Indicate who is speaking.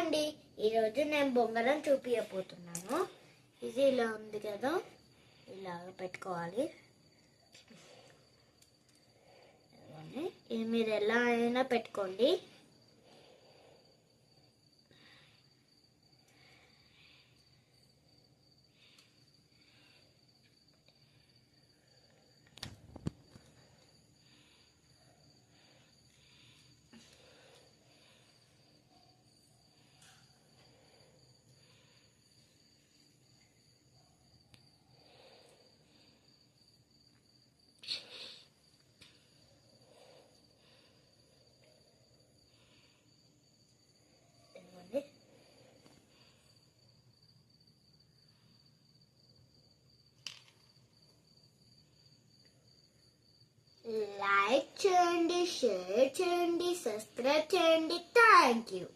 Speaker 1: అండి ఈరోజు నేను బొంగరం చూపించబోతున్నాను. ఇది ఇలా ఉంది కదా, ఇలాగ పెట్టుకోవాలి. ఇది మీరు ఎలా అయినా పెట్టుకోండి. లైక్ చేయండి, షేర్ చేయండి, సబ్స్క్రైబ్ చేయండి. Thank you.